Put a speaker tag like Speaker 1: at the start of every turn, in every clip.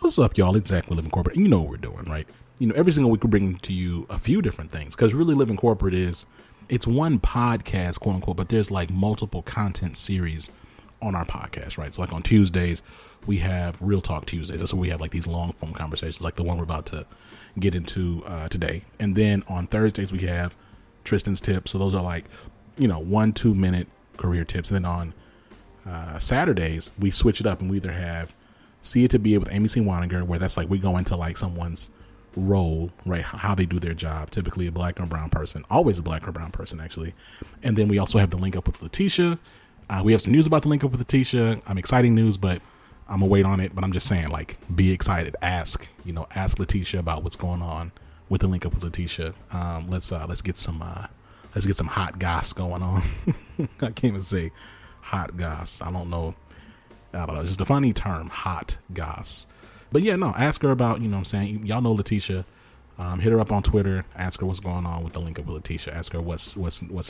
Speaker 1: What's up, y'all? It's Zach with Living Corporate. And you know what we're doing, right? You know, every single week we bring to you a few different things because really Living Corporate it's one podcast, quote unquote, but there's like multiple content series on our podcast, right? So like on Tuesdays, we have Real Talk Tuesdays. That's where we have like these long form conversations like the one we're about to get into today. And then on Thursdays, we have Tristan's Tips. So those are like, 1-2 minute career tips. And then on Saturdays, we switch it up and we either have See It to Be It with Amy C. Waniger, where that's like we go into like someone's role, right? How they do their job, typically a black or brown person, always a black or brown person, actually. And then we also have the Link Up with Letitia. We have some news about the Link Up with Letitia. Exciting news, but I'm gonna wait on it. But I'm just saying, like, be excited. Ask Letitia about what's going on with the Link Up with Letitia. Let's get some hot goss going on. I can't even say hot goss. I don't know. It's just a funny term, hot goss. But yeah, no, ask her about, what I'm saying? Y'all know Letitia. Hit her up on Twitter. Ask her what's going on with the Link Up with Letitia. Ask her what's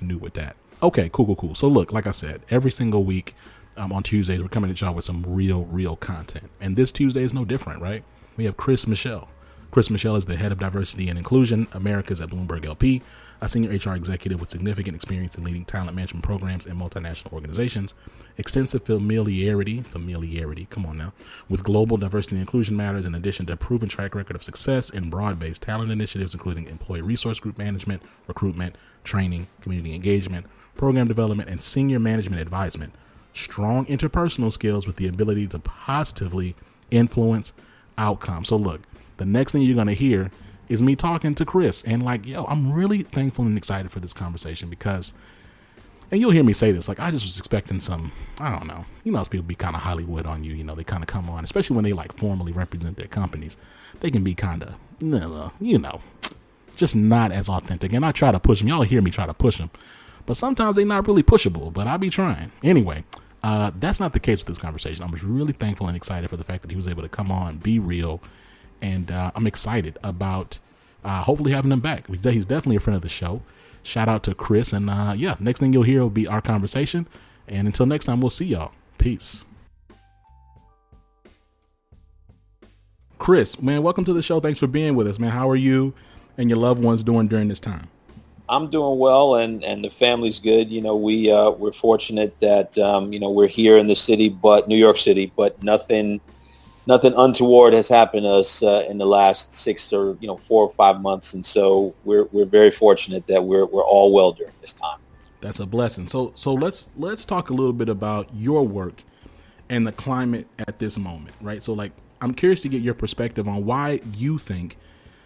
Speaker 1: new with that. Okay, cool. So look, like I said, every single week on Tuesdays, we're coming at y'all with some real content. And this Tuesday is no different, right? We have Michel. Michel is the head of diversity and inclusion, Americas at Bloomberg LP, a senior HR executive with significant experience in leading talent management programs in multinational organizations, extensive familiarity, come on now, with global diversity and inclusion matters, in addition to a proven track record of success in broad-based talent initiatives, including employee resource group management, recruitment, training, community engagement, program development, and senior management advisement. Strong interpersonal skills with the ability to positively influence outcomes. So look, the next thing you're going to hear is me talking to Chris and like, I'm really thankful and excited for this conversation because, and you'll hear me say this, like, I just was expecting some, I don't know, those people be kind of Hollywood on you, they kind of come on, especially when they like formally represent their companies, they can be kind of, just not as authentic. And I try to push them. Y'all hear me try to push them, but sometimes they're not really pushable, but I be trying. Anyway, that's not the case with this conversation. I was really thankful and excited for the fact that he was able to come on, be real. And I'm excited about hopefully having him back. He's definitely a friend of the show. Shout out to Chris. And next thing you'll hear will be our conversation. And until next time, we'll see y'all. Peace. Chris, man, welcome to the show. Thanks for being with us, man. How are you and your loved ones doing during this time?
Speaker 2: I'm doing well, and the family's good. We're fortunate that, we're here in the city, New York City, but nothing untoward has happened to us in the last 4 or 5 months, and so we're very fortunate that we're all well during this time.
Speaker 1: That's a blessing. So let's talk a little bit about your work and the climate at this moment, right? So like, I'm curious to get your perspective on why you think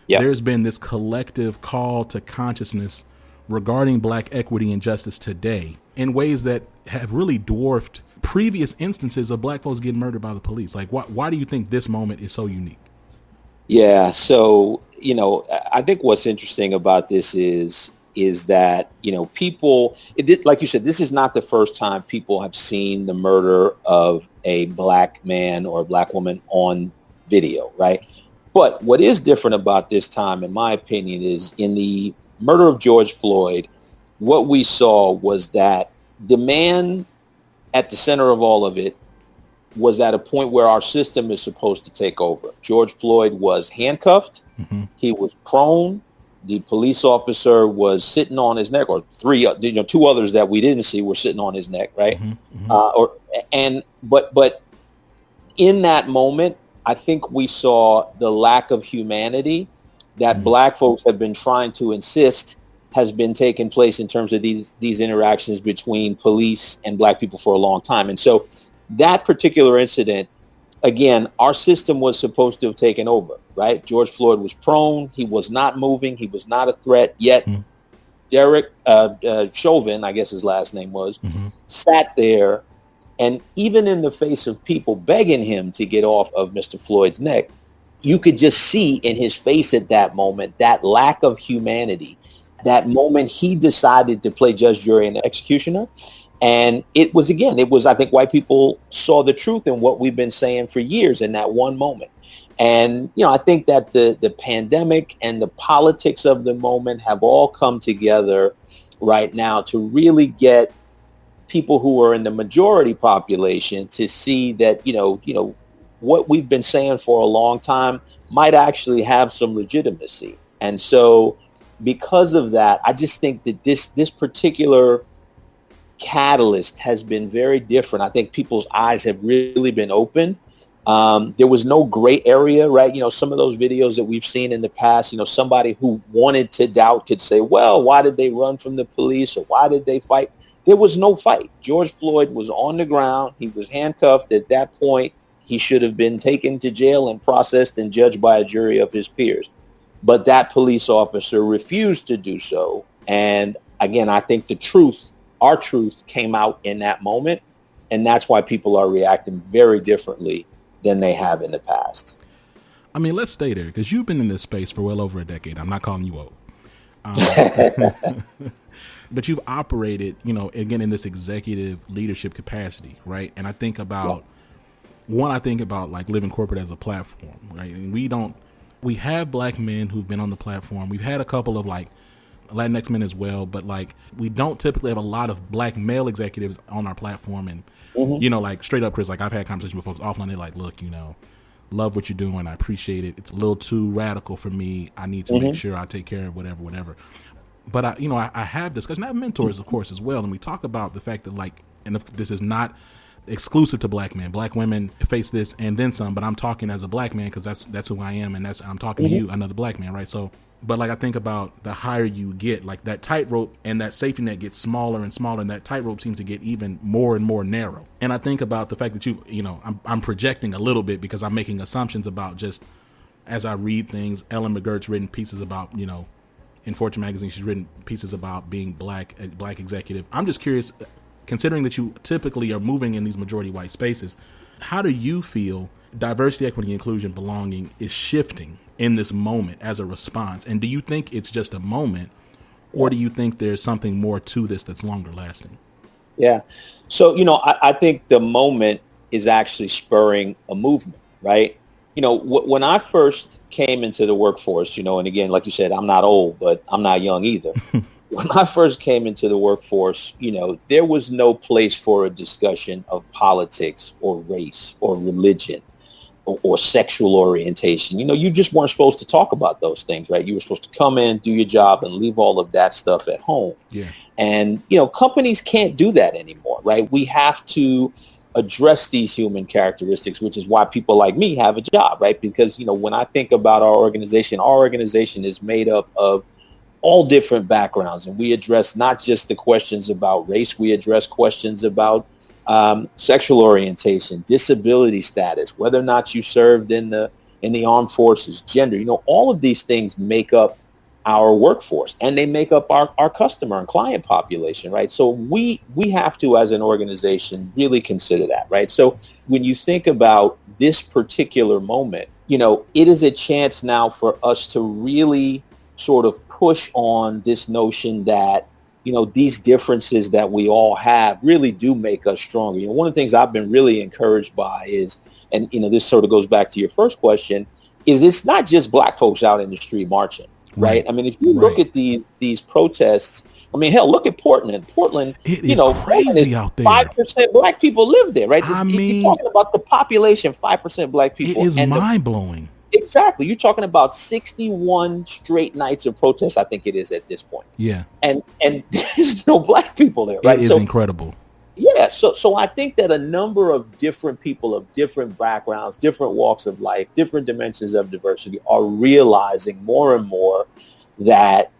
Speaker 1: there's been this collective call to consciousness regarding Black equity and justice today in ways that have really dwarfed previous instances of Black folks getting murdered by the police. Like, why do you think this moment is so unique?
Speaker 2: Yeah. So, I think what's interesting about this is that, people, like you said, this is not the first time people have seen the murder of a Black man or a Black woman on video, right? But what is different about this time, in my opinion, is in the murder of George Floyd, what we saw was that the man at the center of all of it was at a point where our system is supposed to take over. George Floyd was handcuffed. Mm-hmm. He was prone. The police officer was sitting on his neck, or two others that we didn't see were sitting on his neck, right? Mm-hmm. But in that moment, I think we saw the lack of humanity that mm-hmm. Black folks have been trying to insist has been taking place in terms of these interactions between police and Black people for a long time. And so that particular incident, again, our system was supposed to have taken over, right? George Floyd was prone. He was not moving. He was not a threat. Yet mm-hmm. Derek Chauvin, I guess his last name was, mm-hmm. sat there. And even in the face of people begging him to get off of Mr. Floyd's neck, you could just see in his face at that moment that lack of humanity. That moment he decided to play judge, jury, and executioner. And it was, I think white people saw the truth in what we've been saying for years in that one moment. And, I think that the pandemic and the politics of the moment have all come together right now to really get people who are in the majority population to see that, what we've been saying for a long time might actually have some legitimacy. And so because of that, I just think that this particular catalyst has been very different. I think people's eyes have really been opened. There was no gray area, right? Some of those videos that we've seen in the past, somebody who wanted to doubt could say, well, why did they run from the police or why did they fight? There was no fight. George Floyd was on the ground. He was handcuffed. At that point, he should have been taken to jail and processed and judged by a jury of his peers. But that police officer refused to do so. And again, I think our truth came out in that moment. And that's why people are reacting very differently than they have in the past.
Speaker 1: I mean, let's stay there because you've been in this space for well over a decade. I'm not calling you old. But you've operated, again, in this executive leadership capacity, right? And I think about, like living corporate as a platform, right? And we have black men who've been on the platform. We've had a couple of like Latinx men as well, but like we don't typically have a lot of black male executives on our platform. And, like straight up, Chris, like I've had conversations with folks offline. They're like, look, love what you're doing. I appreciate it. It's a little too radical for me. I need to make sure I take care of whatever. But I have discussion. I have mentors, of course, as well. And we talk about the fact that like, and if this is not exclusive to black men, black women face this and then some, but I'm talking as a black man because that's who I am. And I'm talking to you, another black man. Right. So, but like, I think about the higher you get, like that tightrope and that safety net gets smaller and smaller. And that tightrope seems to get even more and more narrow. And I think about the fact that I'm projecting a little bit because I'm making assumptions about just as I read things. Ellen McGurk's written pieces about, in Fortune magazine, she's written pieces about being black executive. I'm just curious, considering that you typically are moving in these majority white spaces, how do you feel diversity, equity, inclusion, belonging is shifting in this moment as a response? And do you think it's just a moment, or do you think there's something more to this that's longer lasting?
Speaker 2: Yeah. So, I think the moment is actually spurring a movement, right? When I first came into the workforce, and again, like you said, I'm not old, but I'm not young either. When I first came into the workforce, there was no place for a discussion of politics or race or religion or sexual orientation. You just weren't supposed to talk about those things, right? You were supposed to come in, do your job, and leave all of that stuff at home.
Speaker 1: Yeah.
Speaker 2: And, companies can't do that anymore, right? We have to address these human characteristics, which is why people like me have a job, right? Because, when I think about our organization is made up of all different backgrounds, and we address not just the questions about race, we address questions about sexual orientation, disability status, whether or not you served in the armed forces, gender. All of these things make up our workforce, and they make up our customer and client population, right? So we have to, as an organization, really consider that, right? So when you think about this particular moment, it is a chance now for us to really sort of push on this notion that, these differences that we all have really do make us stronger. One of the things I've been really encouraged by is, and, this sort of goes back to your first question, is it's not just black folks out in the street marching, right? I mean, if you look at these protests, I mean, hell, look at Portland. Portland,
Speaker 1: it is crazy out there.
Speaker 2: 5% black people live there, right? You're talking about the population, 5% black people.
Speaker 1: It is mind-blowing.
Speaker 2: Exactly. You're talking about 61 straight nights of protests, I think it is at this point.
Speaker 1: Yeah.
Speaker 2: And there's no black people there, right?
Speaker 1: It is incredible.
Speaker 2: Yeah. So I think that a number of different people of different backgrounds, different walks of life, different dimensions of diversity are realizing more and more that,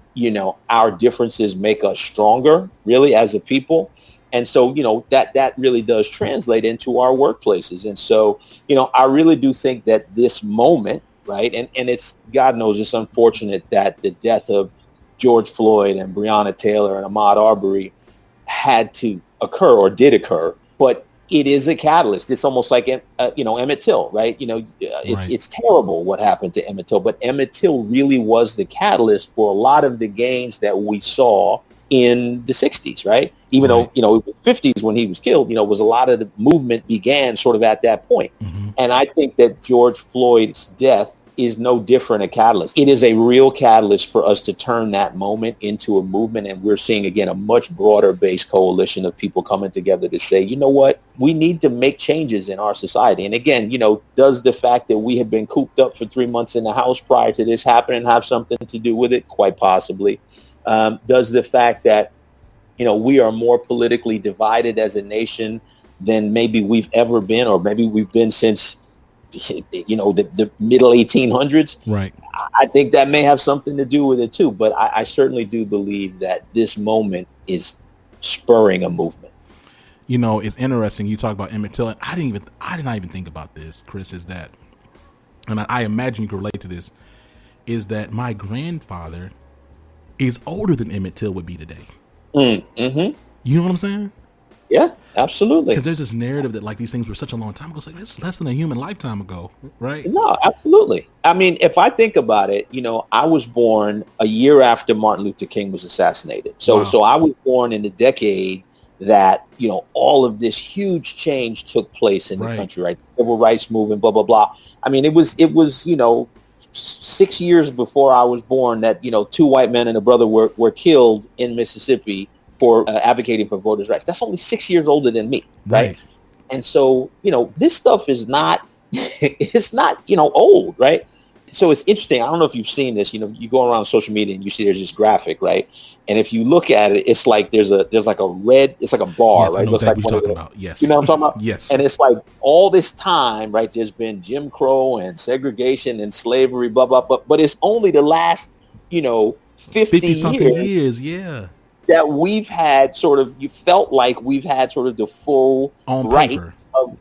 Speaker 2: our differences make us stronger, really, as a people. And so, that really does translate into our workplaces. And so, I really do think that this moment, right, and it's, God knows, it's unfortunate that the death of George Floyd and Breonna Taylor and Ahmaud Arbery had to occur or did occur, but it is a catalyst. It's almost like, Emmett Till, right? It's terrible what happened to Emmett Till, but Emmett Till really was the catalyst for a lot of the gains that we saw in the 60s, right? Even though, it was 50s when he was killed, was a lot of the movement began sort of at that point. Mm-hmm. And I think that George Floyd's death is no different a catalyst. It is a real catalyst for us to turn that moment into a movement. And we're seeing, again, a much broader based coalition of people coming together to say, you know what, we need to make changes in our society. And again, does the fact that we had been cooped up for 3 months in the house prior to this happening have something to do with it? Quite possibly. Does the fact that, we are more politically divided as a nation than maybe we've ever been, or maybe we've been since the middle 1800s.
Speaker 1: Right.
Speaker 2: I think that may have something to do with it too. But I certainly do believe that this moment is spurring a movement.
Speaker 1: It's interesting. You talk about Emmett Till. I did not even think about this, Chris, is that, and I imagine you can relate to this, is that my grandfather is older than Emmett Till would be today.
Speaker 2: Mm-hmm.
Speaker 1: You know what I'm saying?
Speaker 2: Yeah, absolutely.
Speaker 1: Because there's this narrative that like these things were such a long time ago. It's like it's less than a human lifetime ago, right?
Speaker 2: No, absolutely. I mean, if I think about it, I was born a year after Martin Luther King was assassinated. So,
Speaker 1: Wow.
Speaker 2: So I was born in the decade that all of this huge change took place in the country, right? Civil rights movement, blah blah blah. I mean, it was 6 years before I was born that 2 white men and a brother were killed in Mississippi for advocating for voters' rights. That's only 6 years older than me, right? And so, this stuff is not, it's not, old, right? So it's interesting. I don't know if you've seen this. You go around social media and you see there's this graphic, right? And if you look at it, it's like there's like a red, it's like a bar,
Speaker 1: yes,
Speaker 2: right?
Speaker 1: I know exactly what you're talking about. Yes.
Speaker 2: You know what I'm talking about?
Speaker 1: Yes.
Speaker 2: And it's like all this time, right? There's been Jim Crow and segregation and slavery, blah, blah, blah. But it's only the last, 50
Speaker 1: something years, yeah,
Speaker 2: that we've had you felt like we've had sort of the full right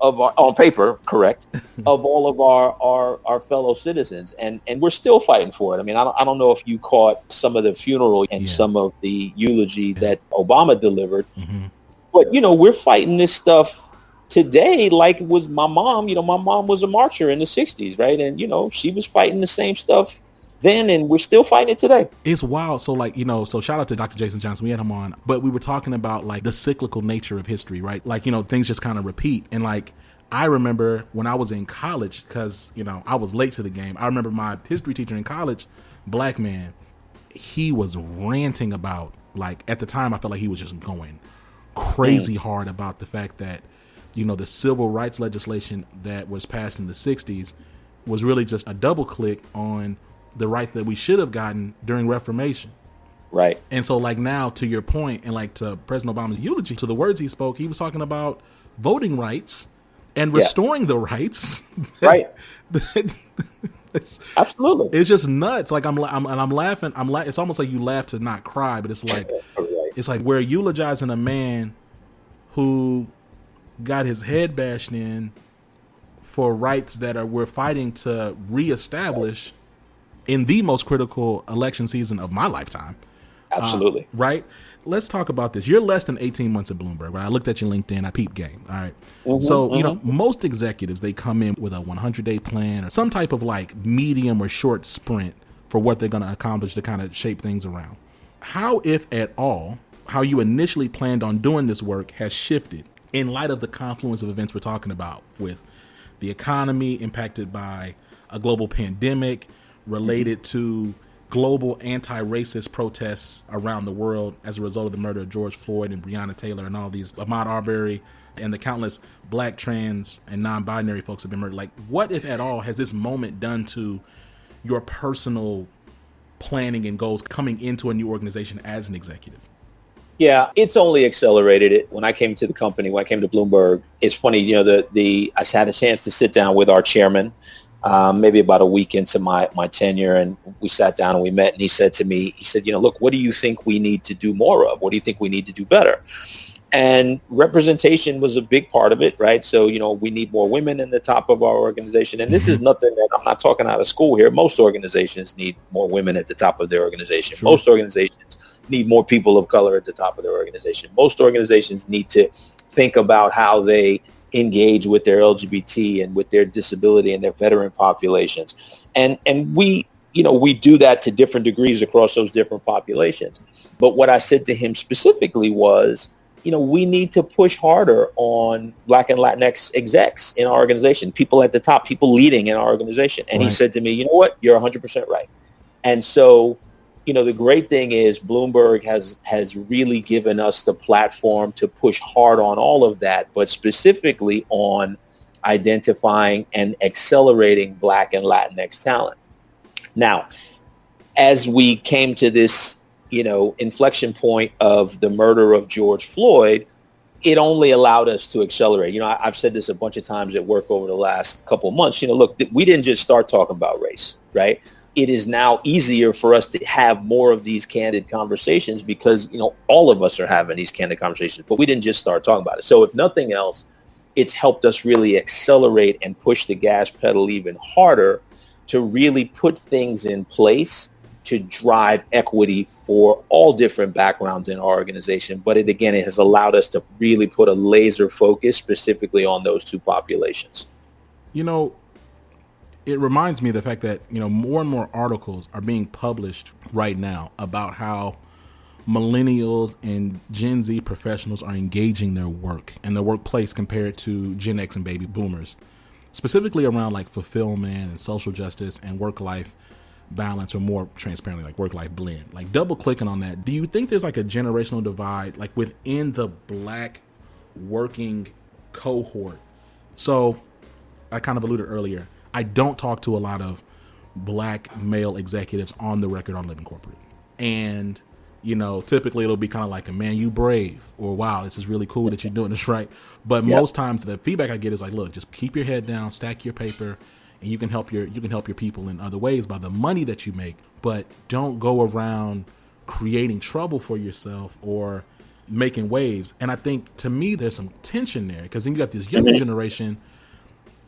Speaker 2: of our, on paper, correct, of all of our fellow citizens. And we're still fighting for it. I mean, I don't know if you caught some of the funeral and some of the eulogy that Obama delivered, but, we're fighting this stuff today like it was my mom. My mom was a marcher in the 60s, right? And, she was fighting the same stuff then, and we're still fighting it today.
Speaker 1: It's wild. So so shout out to Dr. Jason Johnson. We had him on, but we were talking about like the cyclical nature of history, right? Like, things just kind of repeat. And like, I remember when I was in college, because, I was late to the game. I remember my history teacher in college, black man, he was ranting about, like, at the time, I felt like he was just going crazy hard about the fact that, the civil rights legislation that was passed in the 60s was really just a double click on the rights that we should have gotten during Reformation.
Speaker 2: Right.
Speaker 1: And so like now to your point and like to President Obama's eulogy, to the words he spoke, he was talking about voting rights and restoring the rights.
Speaker 2: Right.
Speaker 1: Absolutely. It's just nuts. Like I'm laughing. It's almost like you laugh to not cry, but it's like, it's like we're eulogizing a man who got his head bashed in for rights that we're fighting to reestablish in the most critical election season of my lifetime.
Speaker 2: Absolutely.
Speaker 1: Right? Let's talk about this. You're less than 18 months at Bloomberg, right? I looked at your LinkedIn. I peeped game. All right. So, most executives, they come in with a 100-day plan or some type of like medium or short sprint for what they're going to accomplish to kind of shape things around. How, if at all, how you initially planned on doing this work has shifted in light of the confluence of events we're talking about, with the economy impacted by a global pandemic, related to global anti-racist protests around the world as a result of the murder of George Floyd and Breonna Taylor and all these, Ahmaud Arbery, and the countless black, trans, and non-binary folks have been murdered. Like, what, if at all, has this moment done to your personal planning and goals coming into a new organization as an executive?
Speaker 2: Yeah, it's only accelerated it. When I came to the company, when I came to Bloomberg, it's funny, I had a chance to sit down with our chairman, maybe about a week into my tenure, and we sat down and we met, and he said to me, look, what do you think we need to do more of? What do you think we need to do better? And representation was a big part of it, right? So, we need more women in the top of our organization. And this is nothing that I'm not talking out of school here. Most organizations need more women at the top of their organization. Sure. Most organizations need more people of color at the top of their organization. Most organizations need to think about how they engage with their LGBT and with their disability and their veteran populations. And we do that to different degrees across those different populations. But what I said to him specifically was, we need to push harder on Black and Latinx execs in our organization, people at the top, people leading in our organization. And he said to me, you know what, you're 100% right. And so, the great thing is Bloomberg has really given us the platform to push hard on all of that, but specifically on identifying and accelerating Black and Latinx talent. Now, as we came to this, inflection point of the murder of George Floyd, it only allowed us to accelerate. I've said this a bunch of times at work over the last couple of months. Look, we didn't just start talking about race, right? It is now easier for us to have more of these candid conversations because, all of us are having these candid conversations, but we didn't just start talking about it. So if nothing else, it's helped us really accelerate and push the gas pedal even harder to really put things in place to drive equity for all different backgrounds in our organization. But it has allowed us to really put a laser focus specifically on those two populations.
Speaker 1: It reminds me of the fact that, more and more articles are being published right now about how millennials and Gen Z professionals are engaging their work and their workplace compared to Gen X and baby boomers, specifically around like fulfillment and social justice and work-life balance, or more transparently like work-life blend. Like, double clicking on that, do you think there's like a generational divide like within the Black working cohort? So I kind of alluded earlier, I don't talk to a lot of Black male executives on the record on Living Corporate. And, typically it'll be kind of like, man, you brave, or wow, this is really cool that you're doing this, right? But most times the feedback I get is like, look, just keep your head down, stack your paper, and you can help your people in other ways by the money that you make, but don't go around creating trouble for yourself or making waves. And I think, to me, there's some tension there, because then you got this younger generation.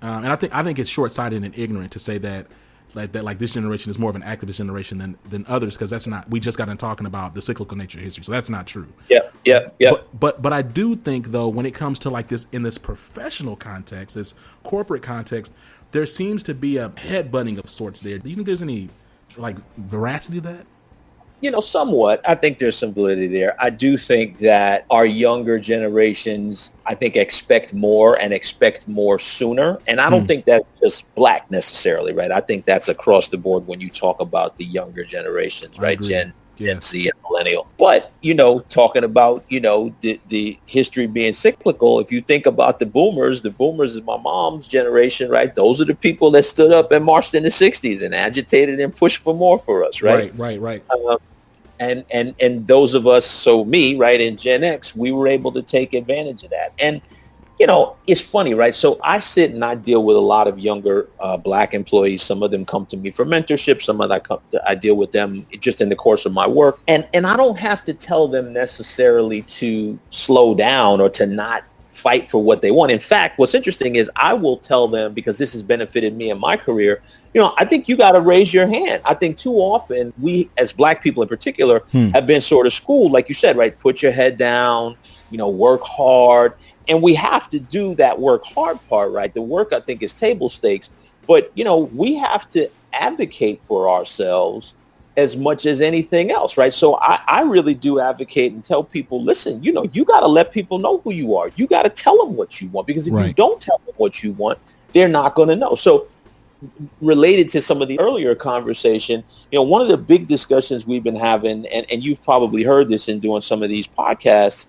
Speaker 1: And I think it's short-sighted and ignorant to say that this generation is more of an activist generation than others, because that's not. We just got into talking about the cyclical nature of history, so that's not true. Yeah. But I do think, though, when it comes to like this, in this professional context, this corporate context, there seems to be a headbutting of sorts there. Do you think there's any like veracity to that?
Speaker 2: Somewhat. I think there's some validity there. I do think that our younger generations, I think, expect more and expect more sooner. And I don't think that's just Black necessarily, right? I think that's across the board when you talk about the younger generations, right? Gen Z and millennial. But, talking about, the history being cyclical, if you think about the boomers is my mom's generation, right? Those are the people that stood up and marched in the 60s and agitated and pushed for more for us, right?
Speaker 1: Right.
Speaker 2: And those of us, so me, right, in Gen X, we were able to take advantage of that. And, it's funny, right? So I sit and I deal with a lot of younger Black employees. Some of them come to me for mentorship. Some of them I deal with them just in the course of my work. And I don't have to tell them necessarily to slow down or to not fight for what they want. In fact, what's interesting is I will tell them, because this has benefited me in my career, I think you got to raise your hand. I think too often we, as Black people in particular, have been sort of schooled, like you said, right? Put your head down, work hard. And we have to do that work hard part, right? The work, I think, is table stakes. But, we have to advocate for ourselves as much as anything else, right? So I really do advocate and tell people, listen, you got to let people know who you are. You got to tell them what you want, because if you don't tell them what you want, they're not going to know. So related to some of the earlier conversation, one of the big discussions we've been having, and you've probably heard this in doing some of these podcasts,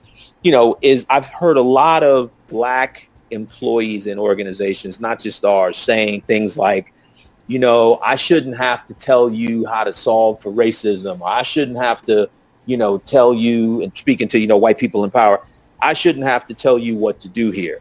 Speaker 2: is I've heard a lot of Black employees in organizations, not just ours, saying things like, I shouldn't have to tell you how to solve for racism. Or I shouldn't have to, tell you, and speaking to, white people in power, I shouldn't have to tell you what to do here.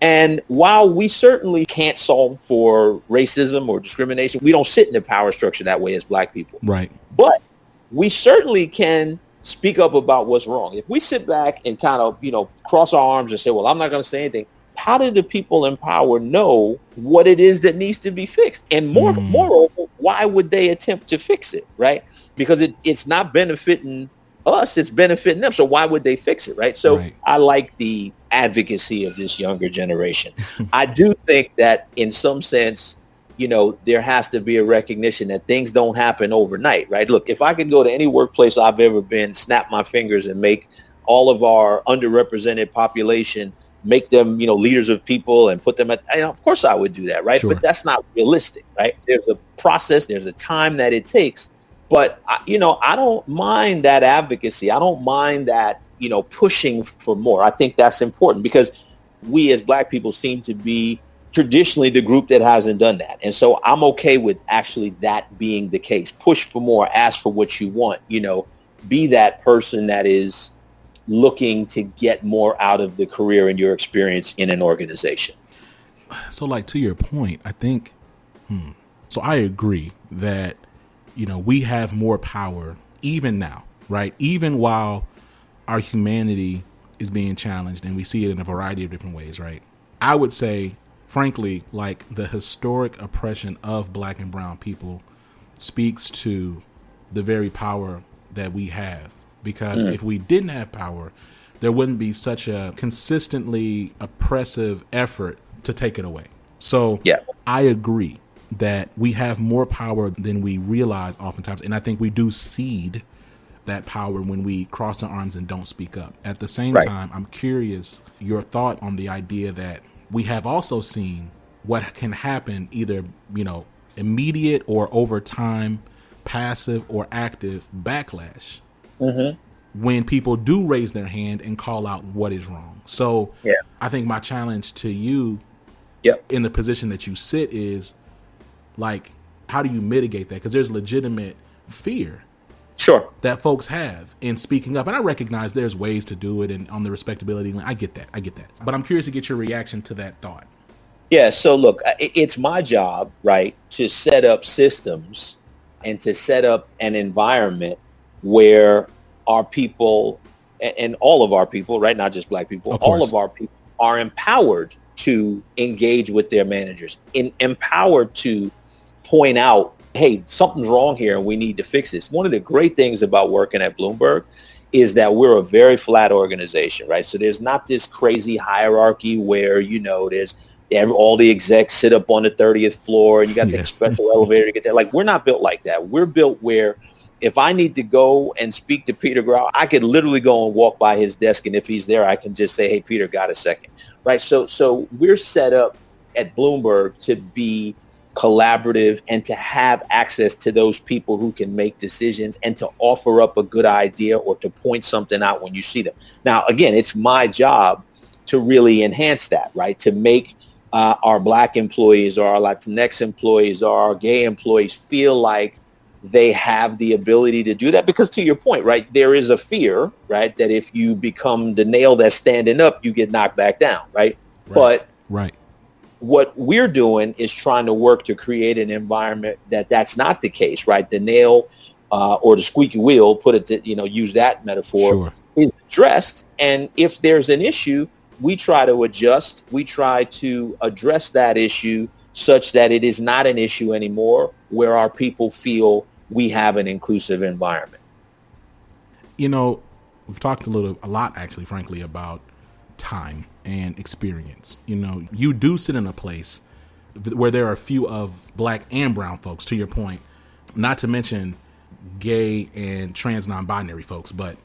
Speaker 2: And while we certainly can't solve for racism or discrimination, we don't sit in the power structure that way as Black people.
Speaker 1: Right.
Speaker 2: But we certainly can speak up about what's wrong. If we sit back and kind of, cross our arms and say, well, I'm not going to say anything, how do the people in power know what it is that needs to be fixed? And moreover, why would they attempt to fix it, right? Because it's not benefiting us, it's benefiting them. So why would they fix it, right? So I like the advocacy of this younger generation. I do think that in some sense, there has to be a recognition that things don't happen overnight, right? Look, if I could go to any workplace I've ever been, snap my fingers and make all of our underrepresented population, make them, leaders of people and put them of course I would do that, right?
Speaker 1: Sure.
Speaker 2: But that's not realistic, right? There's a process, there's a time that it takes. But, I don't mind that advocacy. I don't mind that, pushing for more. I think that's important because we as Black people seem to be traditionally the group that hasn't done that. And so I'm okay with actually that being the case. Push for more, ask for what you want, be that person that is looking to get more out of the career and your experience in an organization.
Speaker 1: So like to your point, I think, so I agree that, we have more power even now, right? Even while our humanity is being challenged and we see it in a variety of different ways, right? I would say, frankly, like the historic oppression of Black and brown people speaks to the very power that we have. Because if we didn't have power, there wouldn't be such a consistently oppressive effort to take it away. So
Speaker 2: yeah.
Speaker 1: I agree that we have more power than we realize oftentimes. And I think we do cede that power when we cross our arms and don't speak up. At the same time, I'm curious your thought on the idea that we have also seen what can happen either, immediate or over time, passive or active backlash when people do raise their hand and call out what is wrong. So I think my challenge to you in the position that you sit is like, how do you mitigate that? Because there's legitimate fear that folks have in speaking up. And I recognize there's ways to do it and on the respectability. I get that. But I'm curious to get your reaction to that thought.
Speaker 2: Yeah. So look, it's my job, right, to set up systems and to set up an environment where our people and all of our people, right, not just Black people, all of our people are empowered to engage with their managers, empowered to point out, hey, something's wrong here and we need to fix this. One of the great things about working at Bloomberg is that we're a very flat organization, right? So there's not this crazy hierarchy where, there's all the execs sit up on the 30th floor and you got to take a special elevator to get there. Like, we're not built like that. We're built where if I need to go and speak to Peter Grau, I could literally go and walk by his desk. And if he's there, I can just say, hey, Peter, got a second, right? So we're set up at Bloomberg to be collaborative and to have access to those people who can make decisions and to offer up a good idea or to point something out when you see them. Now, again, it's my job to really enhance that, right? To make our Black employees or our Latinx employees or our gay employees feel like they have the ability to do that. Because to your point, right, there is a fear, right, that if you become the nail that's standing up, you get knocked back down, right? But what we're doing is trying to work to create an environment that's not the case, right? The nail or the squeaky wheel, put it to, use that metaphor, is addressed. And if there's an issue, we try to adjust. We try to address that issue such that it is not an issue anymore, where our people feel we have an inclusive environment.
Speaker 1: We've talked a lot, actually, frankly, about time and experience. You do sit in a place where there are a few of Black and brown folks, to your point, not to mention gay and trans non-binary folks, but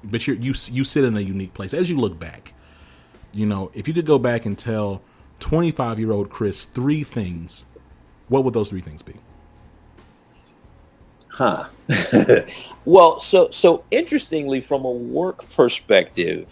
Speaker 1: you sit in a unique place. As you look back, if you could go back and tell 25-year-old Chris 3 things, what would those 3 things be?
Speaker 2: Well, so interestingly, from a work perspective,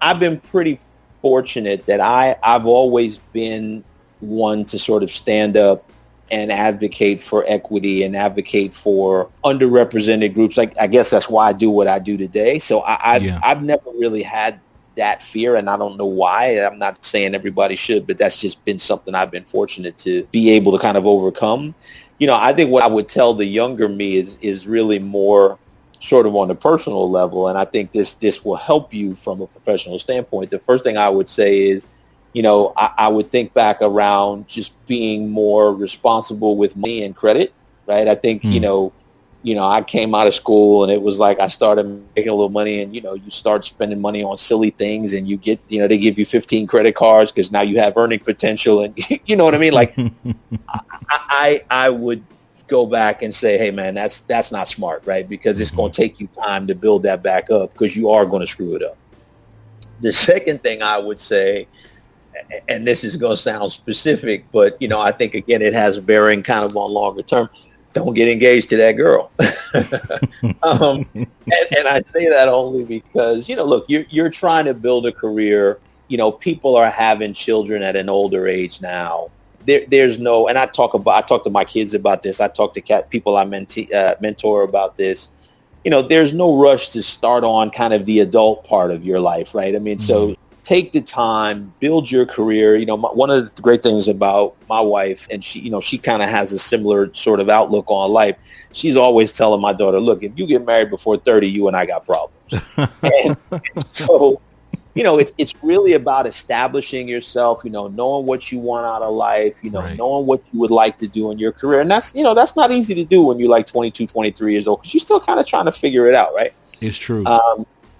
Speaker 2: I've been pretty fortunate that I've always been one to sort of stand up and advocate for equity and advocate for underrepresented groups. Like, I guess that's why I do what I do today. So I've never really had that fear, and I don't know why. I'm not saying everybody should, but that's just been something I've been fortunate to be able to kind of overcome. I think what I would tell the younger me is really more sort of on a personal level, and I think this will help you from a professional standpoint. The first thing I would say is, I would think back around just being more responsible with money and credit, right? I think, I came out of school and it was like I started making a little money, and, you start spending money on silly things, and you get, they give you 15 credit cards because now you have earning potential, and you know what I mean? Like, I would go back and say, hey, man, that's not smart, right? Because it's going to take you time to build that back up because you are going to screw it up. The second thing I would say, and this is going to sound specific, but, I think, again, it has bearing kind of on longer term. Don't get engaged to that girl. And I say that only because, look, you're trying to build a career. People are having children at an older age now. There's no, and I talk to my kids about this. I talk to people I mentor about this. There's no rush to start on kind of the adult part of your life, right? I mean, so take the time, build your career. One of the great things about my wife, and she kind of has a similar sort of outlook on life. She's always telling my daughter, look, if you get married before 30, you and I got problems. and so, it's really about establishing yourself, knowing what you want out of life,
Speaker 1: right.
Speaker 2: knowing what you would like to do in your career. And that's not easy to do when you're like 22, 23 years old, because you're still kind of trying to figure it out, right?
Speaker 1: It's true.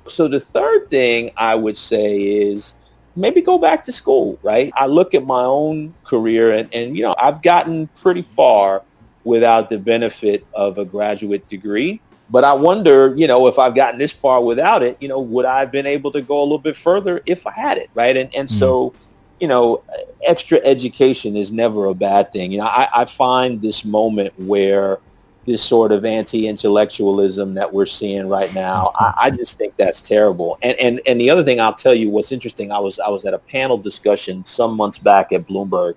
Speaker 2: So the third thing I would say is maybe go back to school, right? I look at my own career and I've gotten pretty far without the benefit of a graduate degree. But I wonder, if I've gotten this far without it, would I have been able to go a little bit further if I had it, right? And so, extra education is never a bad thing. I find this moment where this sort of anti-intellectualism that we're seeing right now, I just think that's terrible. And the other thing I'll tell you, what's interesting, I was at a panel discussion some months back at Bloomberg,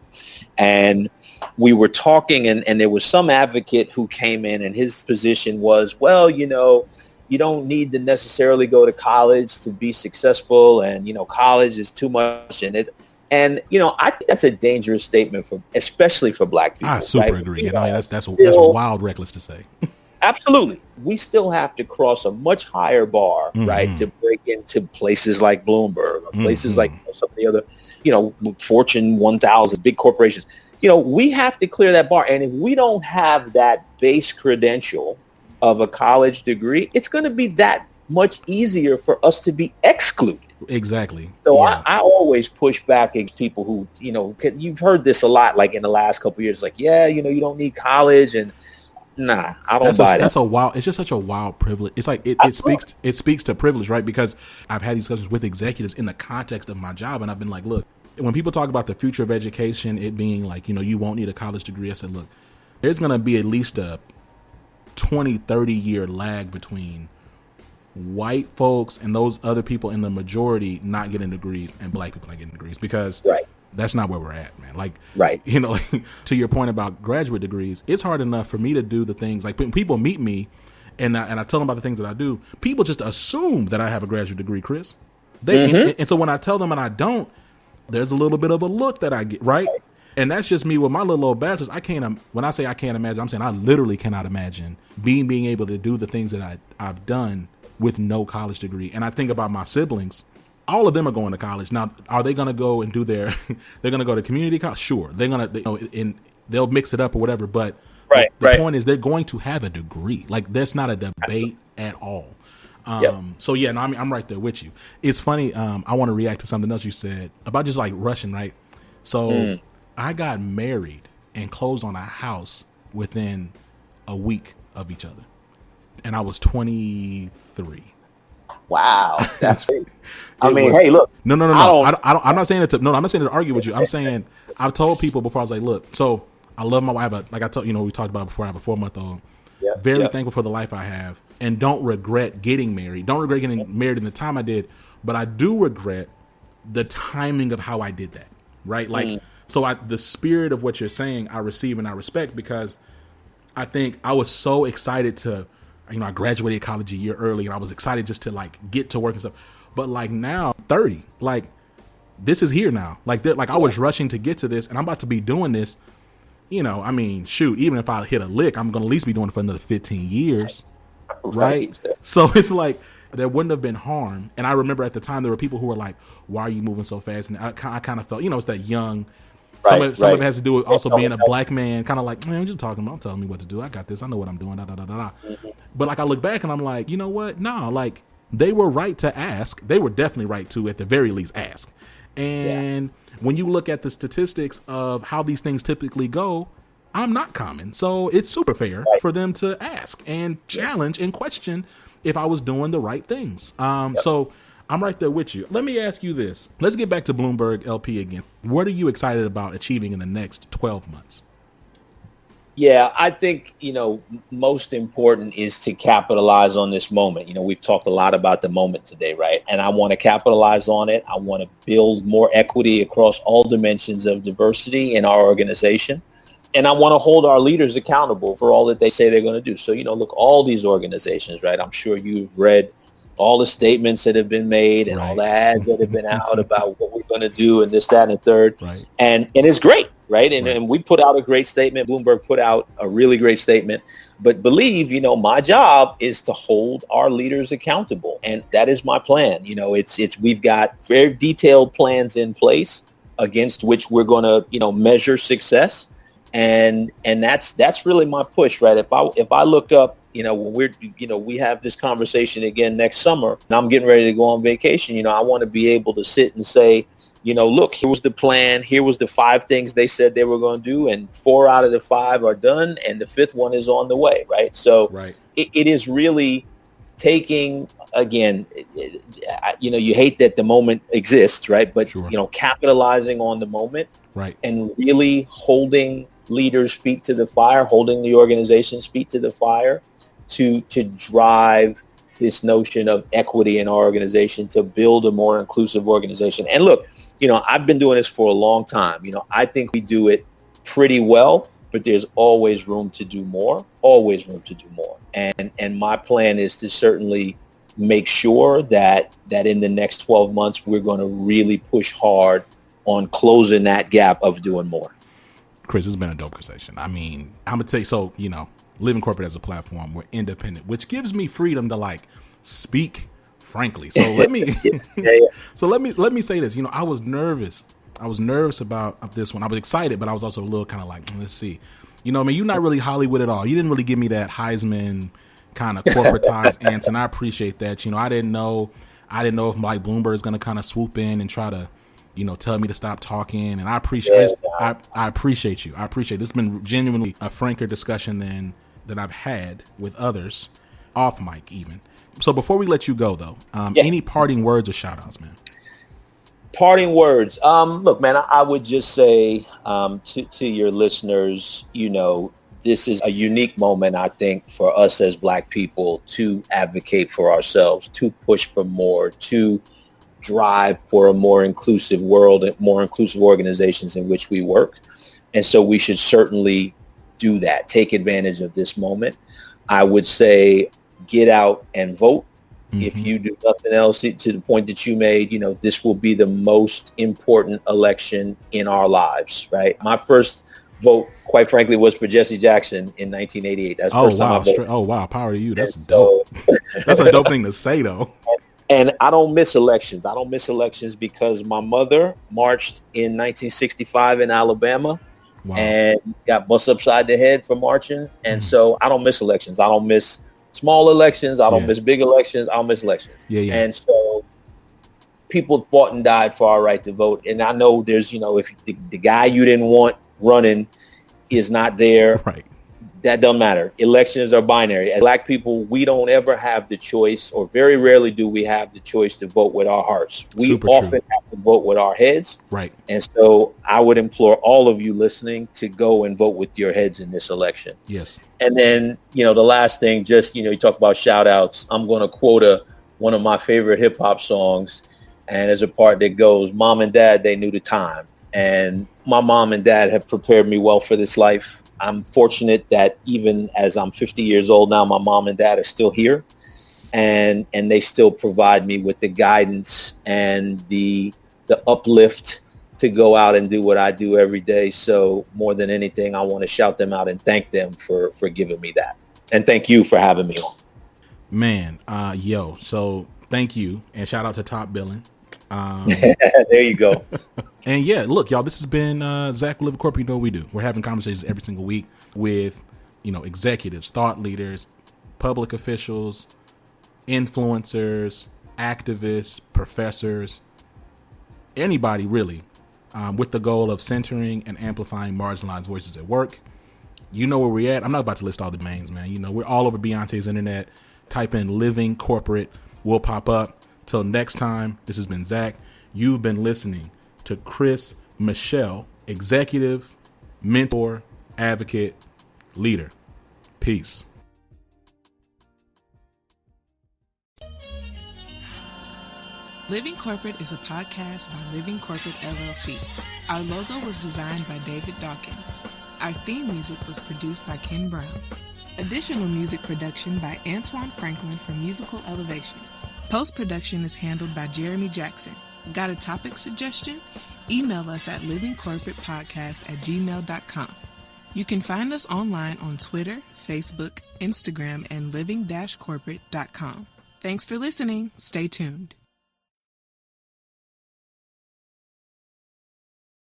Speaker 2: and we were talking, and there was some advocate who came in, and his position was, well, you don't need to necessarily go to college to be successful, and college is too much, and I think that's a dangerous statement especially for Black people.
Speaker 1: I super agree. That's wild, reckless to say.
Speaker 2: Absolutely. We still have to cross a much higher bar, right, to break into places like Bloomberg, or places like some of the other, Fortune 1000, big corporations. We have to clear that bar. And if we don't have that base credential of a college degree, it's going to be that much easier for us to be excluded.
Speaker 1: Exactly.
Speaker 2: So yeah. I always push back against people who, you've heard this a lot, like in the last couple of years, like, yeah, you don't need college, and nah, I don't buy that.
Speaker 1: That's a wild. It's just such a wild privilege. It's like it speaks to privilege, right? Because I've had these discussions with executives in the context of my job, and I've been like, look, when people talk about the future of education, it being like, you won't need a college degree. I said, look, there's going to be at least a 20, 30 year lag between white folks and those other people in the majority not getting degrees and Black people not getting degrees, because that's not where we're at, man. Like, right. To your point about graduate degrees, it's hard enough for me to do the things, like when people meet me and I tell them about the things that I do, people just assume that I have a graduate degree, Chris. And so when I tell them and I don't, there's a little bit of a look that I get, right? And that's just me with my little old bachelor's. When I say I can't imagine, I'm saying I literally cannot imagine being able to do the things that I've done with no college degree. And I think about my siblings, all of them are going to college. Now, are they going to go and do they're going to go to community college? Sure. They're going to, they'll mix it up or whatever. But the point is they're going to have a degree. Like, that's not a debate at all. So yeah, no, I'm right there with you. It's funny. I want to react to something else you said about just like rushing, right? So I got married and closed on a house within a week of each other. And I was 23.
Speaker 2: Wow, that's great. Hey, look.
Speaker 1: No. I'm not saying it I'm not saying it to argue with you. I'm saying I've told people before. I was like, look. So I love my wife. Like I told we talked about before. I have a 4-month-old. Very thankful for the life I have, and don't regret getting married. Don't regret getting married in the time I did, but I do regret the timing of how I did that. Right, like the spirit of what you're saying, I receive and I respect, because I think I was so excited to. I graduated college a year early, and I was excited just to like get to work and stuff. But like now, 30, like this is here now. Like I was rushing to get to this, and I'm about to be doing this. Shoot, even if I hit a lick, I'm going to at least be doing it for another 15 years. Right. So it's like there wouldn't have been harm. And I remember at the time there were people who were like, why are you moving so fast? And I kind of felt, it's that young. Some of it has to do with also being a Black man, kind of like, man, what you talking about? Don't tell me what to do. I got this. I know what I'm doing. But like I look back and I'm like, you know what? No, like they were right to ask. They were definitely right to, at the very least, ask. And when you look at the statistics of how these things typically go, I'm not common. So it's super fair for them to ask and challenge and question if I was doing the right things. So I'm right there with you. Let me ask you this. Let's get back to Bloomberg LP again. What are you excited about achieving in the next 12 months?
Speaker 2: Yeah, I think, most important is to capitalize on this moment. We've talked a lot about the moment today, right? And I want to capitalize on it. I want to build more equity across all dimensions of diversity in our organization. And I want to hold our leaders accountable for all that they say they're going to do. So, look, all these organizations, right? I'm sure you've read all the statements that have been made and all the ads that have been out about what we're going to do and this, that, and the third.
Speaker 1: Right.
Speaker 2: And it's great, right? And we put out a great statement. Bloomberg put out a really great statement. But believe, my job is to hold our leaders accountable. And that is my plan. We've got very detailed plans in place against which we're going to, measure success. And that's really my push, right? If I look up, when we have this conversation again next summer and I'm getting ready to go on vacation, I want to be able to sit and say, look, here was the plan. Here was the 5 things they said they were going to do. And 4 out of the 5 are done. And the 5th one is on the way. Right. So it is really taking, again, you hate that the moment exists. Right. But, capitalizing on the moment and really holding leaders' feet to the fire, holding the organization's feet to the fire to drive this notion of equity in our organization, to build a more inclusive organization. And look, I've been doing this for a long time. I think we do it pretty well, but there's always room to do more, And my plan is to certainly make sure that in the next 12 months, we're going to really push hard on closing that gap of doing more.
Speaker 1: Chris, it's been a dope conversation. I mean, I'm going to tell you, so, Living Corporate as a platform, we're independent, which gives me freedom to speak frankly. So let me, let me say this. I was nervous. About this one. I was excited, but I was also a little kind of let's see. You're not really Hollywood at all. You didn't really give me that Heisman kind of corporatized answer, and I appreciate that. I didn't know if Bloomberg is going to kind of swoop in and try to, tell me to stop talking. And I appreciate I appreciate you. I appreciate this. Has been genuinely a franker discussion than I've had with others off mic even. So before we let you go, though, any parting words or shout outs, man?
Speaker 2: Parting words. Look, man, I would just say to your listeners, this is a unique moment, I think, for us as Black people to advocate for ourselves, to push for more, to drive for a more inclusive world and more inclusive organizations in which we work. And so we should certainly do that, take advantage of this moment. I would say get out and vote. Mm-hmm. If you do nothing else, to the point that you made, this will be the most important election in our lives, right? My first vote, quite frankly, was for Jesse Jackson in 1988. That's the first time I voted.
Speaker 1: Oh, wow. Power to you. That's dope. That's a dope thing to say, though.
Speaker 2: And I don't miss elections. I don't miss elections because my mother marched in 1965 in Alabama and got bust upside the head for marching. And so I don't miss elections. I don't miss small elections. I don't miss big elections. I don't miss elections. And so people fought and died for our right to vote. And I know there's, if the guy you didn't want running is not there, that doesn't matter. Elections are binary. As Black people, we don't ever have the choice, or very rarely do we have the choice to vote with our hearts. We often have to vote with our heads.
Speaker 1: Right.
Speaker 2: And so I would implore all of you listening to go and vote with your heads in this election.
Speaker 1: Yes.
Speaker 2: And then, the last thing, just, you talk about shout outs. I'm going to quote one of my favorite hip hop songs. And there's a part that goes, Mom and Dad, they knew the time. And my mom and dad have prepared me well for this life. I'm fortunate that even as I'm 50 years old now, my mom and dad are still here, and they still provide me with the guidance and the uplift to go out and do what I do every day. So more than anything, I want to shout them out and thank them for giving me that. And thank you for having me on.
Speaker 1: Man, so thank you, and shout out to Top Billing.
Speaker 2: There you go.
Speaker 1: And yeah, look, y'all, this has been Zach Live Corp. You know what we do. We're having conversations every single week with, executives, thought leaders, public officials, influencers, activists, professors, anybody really, with the goal of centering and amplifying marginalized voices at work, You know where we're at. I'm not about to list all the names, man. You know, we're all over Beyonce's internet. Type in Living Corporate. We'll pop up. Till next time, this has been Zach. You've been listening to Chris Michel, executive, mentor, advocate, leader. Peace.
Speaker 3: Living Corporate is a podcast by Living Corporate LLC. Our logo was designed by David Dawkins. Our theme music was produced by Ken Brown. Additional music production by Antoine Franklin for Musical Elevation. Post-production is handled by Jeremy Jackson. Got a topic suggestion? Email us at livingcorporatepodcast@gmail.com. You can find us online on Twitter, Facebook, Instagram, and living-corporate.com. Thanks for listening. Stay tuned.